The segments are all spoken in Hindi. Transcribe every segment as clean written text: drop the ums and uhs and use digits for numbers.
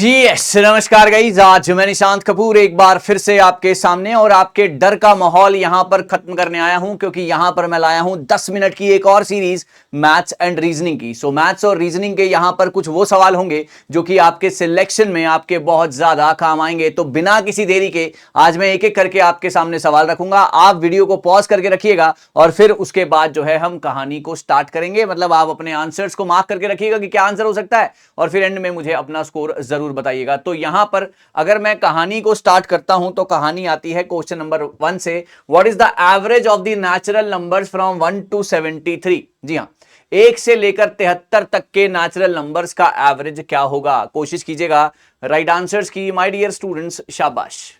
जी यस, नमस्कार गाइस। आज मैं निशांत कपूर एक बार फिर से आपके सामने और आपके डर का माहौल यहां पर खत्म करने आया हूं, क्योंकि यहां पर मैं लाया हूं 10 मिनट की एक और सीरीज मैथ्स एंड रीजनिंग की। सो मैथ्स और रीजनिंग के यहां पर कुछ वो सवाल होंगे जो कि आपके सिलेक्शन में आपके बहुत ज्यादा काम आएंगे। तो बिना किसी देरी के आज मैं एक एक करके आपके सामने सवाल रखूंगा। आप वीडियो को पॉज करके रखिएगा और फिर उसके बाद जो है हम कहानी को स्टार्ट करेंगे। मतलब आप अपने आंसर्स को मार्क करके रखिएगा कि क्या आंसर हो सकता है और फिर एंड में मुझे अपना स्कोर जरूर बताइएगा। तो यहां पर अगर मैं कहानी को स्टार्ट करता हूं तो कहानी आती है क्वेश्चन नंबर 1 से। What is the average of the natural numbers from 1 to 73? जी हां, 1 से लेकर 73 तक के नेचुरल नंबर्स का एवरेज क्या होगा? कोशिश कीजिएगा राइट आंसर्स की माय डियर स्टूडेंट्स। शाबाश।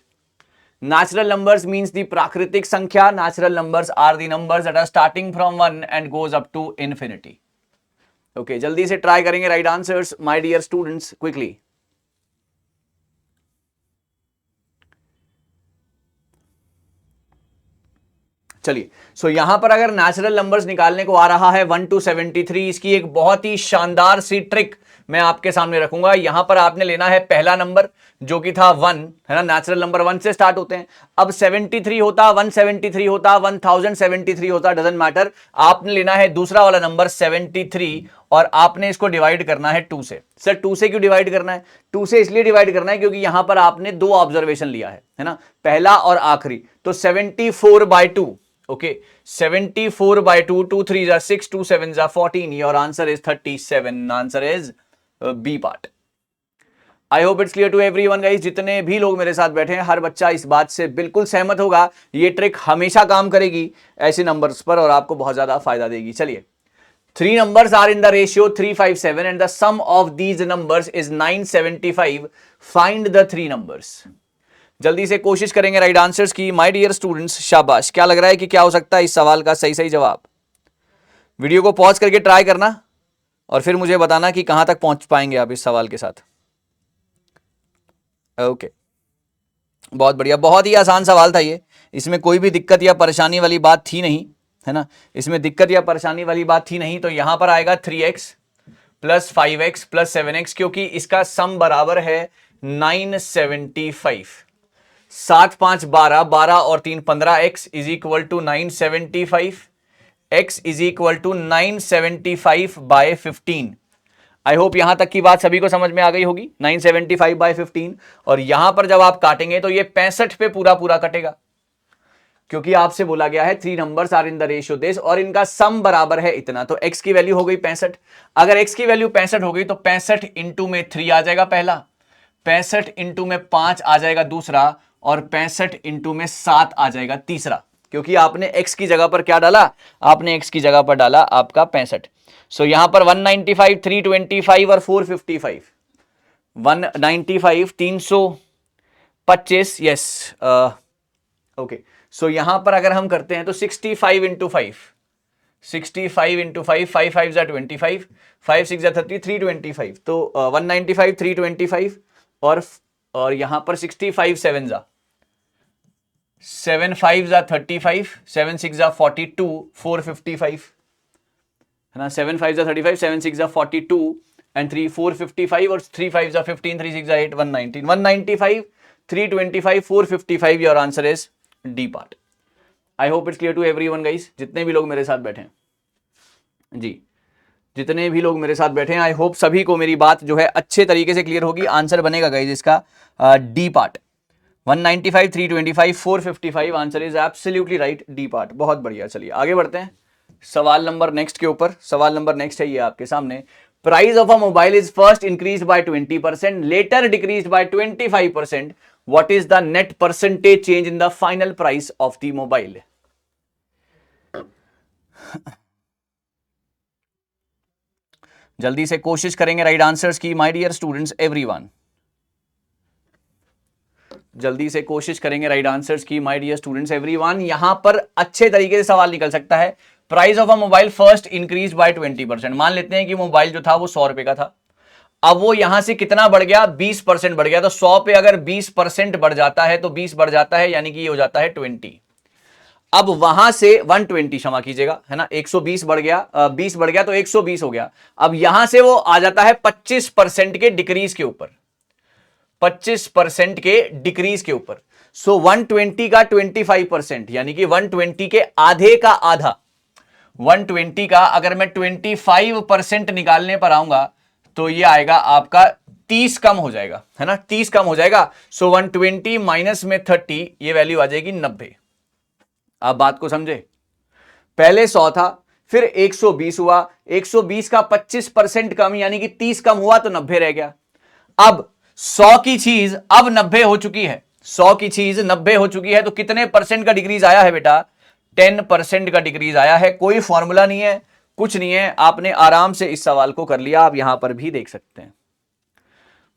Natural numbers means the प्राकृतिक संख्या। Natural numbers are the numbers that are starting from 1 and goes up to infinity. Okay, जल्दी से ट्राई करेंगे right answers my dear students quickly. चलिए, सो यहां पर अगर नेचुरल नंबर्स निकालने को आ रहा है 1 to 73, इसकी एक बहुत ही शानदार सी ट्रिक मैं आपके सामने रखूंगा। यहां पर आपने लेना है पहला नंबर जो कि था 1, है ना। नेचुरल नंबर 1 से स्टार्ट होते हैं। अब 73 होता, 173 होता, 1073 होता, डजंट मैटर। आपने लेना है दूसरा वाला नंबर 73 और आपने इसको डिवाइड करना है 2 से। सर 2 से क्यों डिवाइड करना है? 2 से इसलिए डिवाइड करना है क्योंकि यहां पर आपने दो ऑब्जर्वेशन लिया है ना, पहला और आखिरी। तो 74/2, ओके, 74/2, 2 3 जा 6, 2 7 जा 14। Your answer is 37। Answer is B part. I hope it's clear to everyone guys. जितने भी लोग मेरे साथ बैठे हैं, हर बच्चा इस बात से बिल्कुल सहमत होगा। ये ट्रिक हमेशा काम करेगी ऐसे नंबर्स पर और आपको बहुत ज्यादा फायदा देगी। चलिए, 3 numbers are in the ratio 357 and the sum of these numbers is 975. Find the 3 numbers. जल्दी से कोशिश करेंगे राइट आंसर्स की माय डियर स्टूडेंट्स। शाबाश। क्या लग रहा है कि क्या हो सकता है इस सवाल का सही जवाब? वीडियो को पॉज करके ट्राई करना और फिर मुझे बताना कि कहां तक पहुंच पाएंगे आप इस सवाल के साथ। ओके, बहुत बढ़िया। बहुत ही आसान सवाल था ये। इसमें कोई भी दिक्कत या परेशानी वाली बात थी नहीं, है ना। इसमें दिक्कत या परेशानी वाली बात थी नहीं। तो यहां पर आएगा 3x plus 5x plus 7x, क्योंकि इसका सम बराबर है 975। 7 5 12, 12 और 3 15, x is equal to 975। x is equal to 975/15। I hope यहां तक की बात सभी को समझ में आ गई होगी। 975/15। और यहां पर जब आप काटेंगे तो ये 65 पे पूरा कटेगा, क्योंकि आपसे बोला गया है 3 numbers are in the ratio this और इनका सम बराबर है इतना। तो x की वैल्यू हो गई 65। अगर x की वैल्यू 65 हो गई तो 65 इंटू में 3 आ जाएगा पहला, 65 इंटू में 5 आ जाएगा दूसरा और 65 इंटू में 7 आ जाएगा तीसरा। क्योंकि आपने x की जगह पर क्या डाला? आपने x की जगह पर डाला आपका 65। सो यहां पर 195, 325 और 455। 195, 325, यस, ओके। सो यहां पर अगर हम करते हैं तो 65 इंटू 5, 65 इंटू 5, 5 5 जा 25, 5 6 जा 30, 325। तो 195, 325 और यहां पर 65 7 जा 7 5 जा 35, 7 6 जा 42, 455, है ना। 7 5 जा 35, 7 6 जा 42 एंड 3 455 और 3 5 जा 15, 3 6 जा 8, 119, 195, 325, 455। Your answer is D part. I hope it's clear to everyone guys. जितने भी लोग मेरे साथ बैठे हैं जी, जितने भी लोग मेरे साथ बैठे हैं, आई होप सभी को मेरी बात जो है अच्छे तरीके से क्लियर होगी। आंसर बनेगा गाइस इसका D part. 195, 325, 455। Answer is absolutely right, D part. बहुत बढ़िया। चलिए आगे बढ़ते हैं सवाल नंबर नेक्स्ट के ऊपर। सवाल नंबर नेक्स्ट है ये आपके सामने। Price of a mobile is first increase by 20%, later decrease by 25%. What is the net percentage change in the final price of the mobile? जल्दी से कोशिश करेंगे राइट आंसर्स की माय डियर स्टूडेंट्स एवरीवन। जल्दी से कोशिश करेंगे राइट आंसर्स की माय डियर स्टूडेंट्स एवरीवन। यहां पर अच्छे तरीके से सवाल निकल सकता है। Price of a mobile first increase by 20%। मान लेते हैं कि मोबाइल जो था वो 100 रुपए का था। अब वो यहां से कितना बढ़ गया? 20% बढ़ गया। तो 100 पे अगर 20% बढ़ जाता है तो 20 बढ़ जाता है, यानी कि ये हो जाता है 20। अब वहां से 120, क्षमा कीजिएगा, है ना, 120 बढ़ गया, 20 बढ़ गया तो 120 हो गया। अब यहां से वो आ जाता है 25% के डिक्रीज के ऊपर। 25% के डिक्रीज के ऊपर। सो 120 का 25%, यानी कि 120 के आधे का आधा, 120 का अगर मैं 25% निकालने पर आऊंगा तो ये आएगा आपका 30 कम हो जाएगा, है ना, 30 कम हो जाएगा। सो 120 माइनस में 30, ये वैल्यू आ जाएगी 90। आप बात को समझे, पहले 100 था, फिर 120 हुआ, 120 का 25% कम यानी कि 30 कम हुआ तो 90 रह गया। अब 100 की चीज अब 90 हो चुकी है, 100 की चीज 90 हो चुकी है, तो कितने परसेंट का डिक्रीज आया है बेटा? 10% का डिक्रीज आया है। कोई फॉर्मूला नहीं है, कुछ नहीं है, आपने आराम से इस सवाल को कर लिया। आप यहां पर भी देख सकते हैं,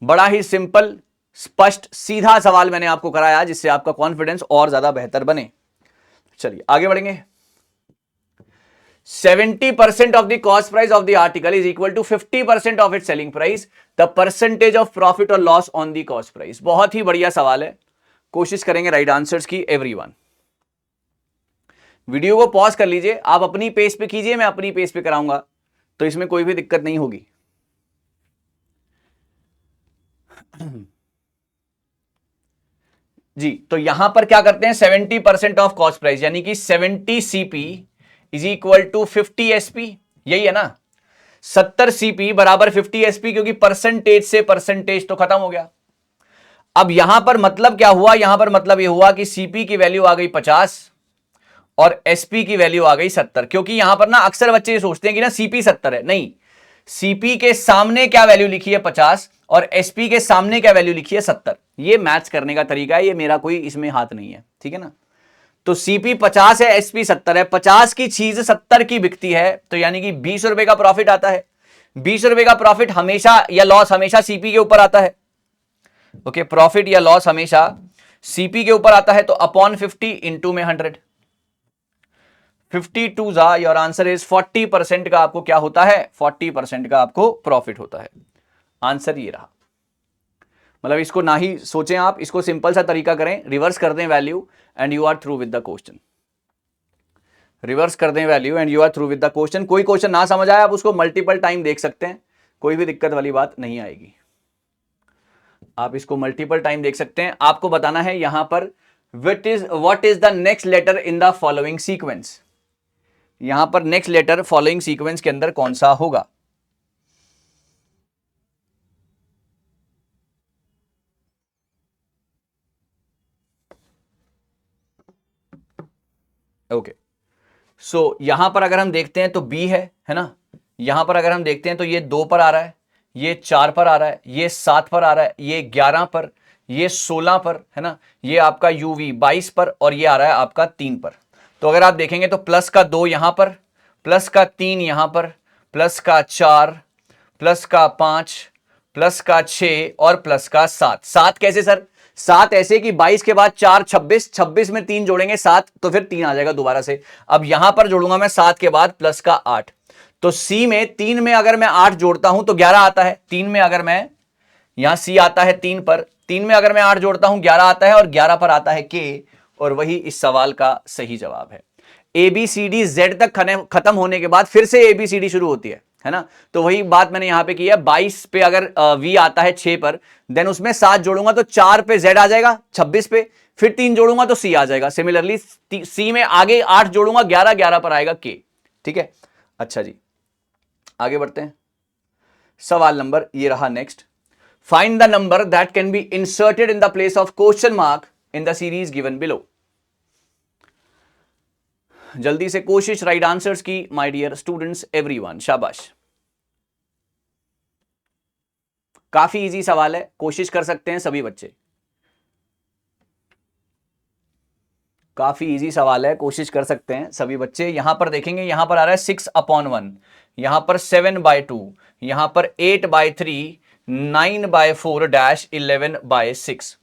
बड़ा ही सिंपल, स्पष्ट, सीधा सवाल मैंने आपको कराया जिससे आपका कॉन्फिडेंस और ज्यादा बेहतर बने। चलिए आगे बढ़ेंगे। 70% of the cost price of the article is equal to 50% of its selling price. The percentage of profit or loss on the cost price. बहुत ही बढ़िया सवाल है, कोशिश करेंगे राइट आंसर्स की एवरीवन। वीडियो को पॉज कर लीजिए, आप अपनी पेज पे कीजिए, मैं अपनी पेज पे कराऊंगा, तो इसमें कोई भी दिक्कत नहीं होगी। जी, तो यहां पर क्या करते हैं, 70% ऑफ कॉस्ट प्राइस यानी कि 70 CP is equal to 50 SP, यही है ना। 70 सीपी बराबर 50 एसपी, क्योंकि परसेंटेज से परसेंटेज तो खत्म हो गया। अब यहां पर मतलब क्या हुआ, यहां पर मतलब यह हुआ कि सीपी की वैल्यू आ गई 50 और एसपी की वैल्यू आ गई 70। क्योंकि यहां पर ना अक्सर बच्चे ये सोचते हैं कि ना सीपी 70 है, नहीं, सीपी के सामने क्या वैल्यू लिखी है 50 और एसपी के सामने क्या वैल्यू लिखी है 70। ये मैच करने का तरीका है, ये मेरा कोई इसमें हाथ नहीं है, ठीक है ना। तो सीपी 50 है, एसपी 70 है, 50 की चीज 70 की बिकती है, तो यानी कि 20 रुपए का प्रॉफिट आता है। 20 रुपए का प्रॉफिट हमेशा या लॉस हमेशा सीपी के ऊपर आता है। ओके, प्रॉफिट या लॉस हमेशा सीपी के ऊपर आता है, तो अपॉन 50 इंटू में 100, 52 जा योर आंसर इज 40% का आपको क्या होता है, 40% का आपको प्रॉफिट होता है। आंसर ये रहा। मतलब इसको ना ही सोचें आप, इसको सिंपल सा तरीका करें, रिवर्स कर दें value and you are through with the question. Reverse कर दें value and you are through with the question. कोई क्वेश्चन ना समझ आए आप उसको मल्टीपल टाइम देख सकते हैं, कोई भी दिक्कत वाली बात नहीं आएगी। आप इसको मल्टीपल टाइम देख सकते हैं। आपको बताना है यहां पर what is the next letter in the following sequence. यहां पर नेक्स्ट लेटर फॉलोइंग सीक्वेंस के अंदर कौन सा होगा। ओके, सो यहां पर अगर हम देखते हैं तो बी है ना। यहां पर अगर हम देखते हैं तो ये 2 पर आ रहा है, ये 4 पर आ रहा है, ये 7 पर आ रहा है, ये 11 पर, ये 16 पर, है ना, ये आपका यूवी 22 पर, और ये आ रहा है आपका 3 पर। तो अगर आप देखेंगे तो प्लस का 2 यहां पर, प्लस का 3 यहां पर, प्लस का 4, प्लस का 5, प्लस का 6 और प्लस का 7। 7 कैसे सर? 7 ऐसे कि 22 के बाद 4 26, 26 में 3 जोड़ेंगे 7, तो फिर 3 आ जाएगा दोबारा से। अब यहां पर जोड़ूंगा मैं 7 के बाद प्लस का 8, तो सी में 3 में अगर मैं 8 जोड़ता हूं तो 11 आता है। 3 में अगर मैं, यहां सी आता है 3 पर, 3 में अगर मैं 8 जोड़ता हूं 11 आता है, और 11 पर आता है के, और वही इस सवाल का सही जवाब है। ABCD Z तक खत्म होने के बाद फिर से ABCD शुरू होती है ना। तो वही बात मैंने यहां पे की है। 22 पे अगर V आता है 6 पर, देन उसमें 7 जोड़ूंगा तो 4 पे Z आ जाएगा, 26 पे फिर 3 जोड़ूंगा तो C आ जाएगा। सिमिलरली C में आगे 8 जोड़ूंगा 11, 11 पर आएगा K, ठीक है। अच्छा जी, आगे बढ़ते हैं। सवाल नंबर ये रहा next. Find the number that can be inserted in the place of question mark in the series given below. जल्दी से कोशिश राइट आंसर्स की माय डियर स्टूडेंट्स एवरीवन, शाबाश। काफी इजी सवाल है, कोशिश कर सकते हैं सभी बच्चे। काफी इजी सवाल है, कोशिश कर सकते हैं सभी बच्चे। यहां पर देखेंगे, यहां पर आ रहा है 6/1, यहां पर 7/2, यहां पर 8/3, 9/4 डैश 11/6।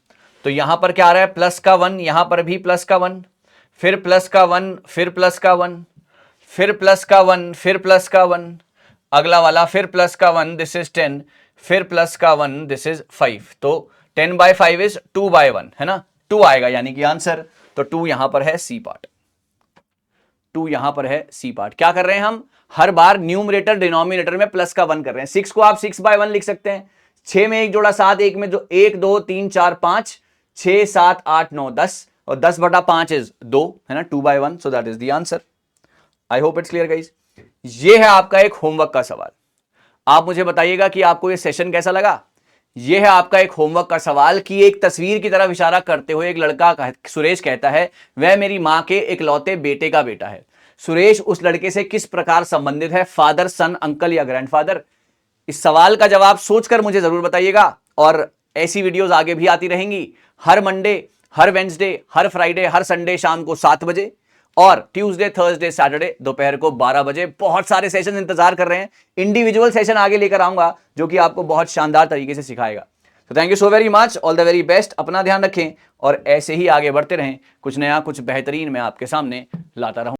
तो यहां पर क्या आ रहा है, प्लस का 1, यहां पर भी प्लस का 1, फिर प्लस का 1, फिर प्लस का 1, फिर प्लस का 1, फिर प्लस का 1, अगला वाला फिर प्लस का 1, दिस इज 10, फिर प्लस का 1, दिस इज 5। तो 10/5 इज 2/1, है ना, 2 आएगा यानी कि आंसर। तो 2 यहां पर है सी पार्ट, 2 यहां पर है सी पार्ट। क्या कर रहे हैं हम, हर बार न्यूमरेटर डिनोमिनेटर में प्लस का 1 कर रहे हैं। 6 को आप 6/1 लिख सकते हैं, 6 में एक जोड़ा 7, एक में जो 1 2 3 4 5 6 7 8 9 10 और 10/5 इज 2 है ना, 2/1, so that is the answer. I hope it's clear guys. ये है आपका एक होमवर्क का सवाल। आप मुझे बताइएगा कि आपको ये सेशन कैसा लगा। यह है आपका एक होमवर्क का सवाल कि एक तस्वीर की तरफ इशारा करते हुए एक लड़का सुरेश कहता है वह मेरी मां के इकलौते बेटे का बेटा है। सुरेश उस लड़के से किस प्रकार संबंधित है, फादर, सन, अंकल या ग्रैंडफादर। इस सवाल का जवाब सोचकर मुझे जरूर बताइएगा। और ऐसी वीडियोस आगे भी आती रहेंगी, हर मंडे, हर वेंसडे, हर फ्राइडे, हर संडे शाम को 7 बजे और ट्यूसडे, थर्सडे, सैटरडे दोपहर को 12 बजे। बहुत सारे सेशन इंतजार कर रहे हैं। इंडिविजुअल सेशन आगे लेकर आऊंगा जो कि आपको बहुत शानदार तरीके से सिखाएगा। तो thank you so very much, all the very best. अपना ध्यान रखें और ऐसे ही आगे बढ़ते रहें। कुछ नया, कुछ बेहतरीन मैं आपके सामने लाता रहूं।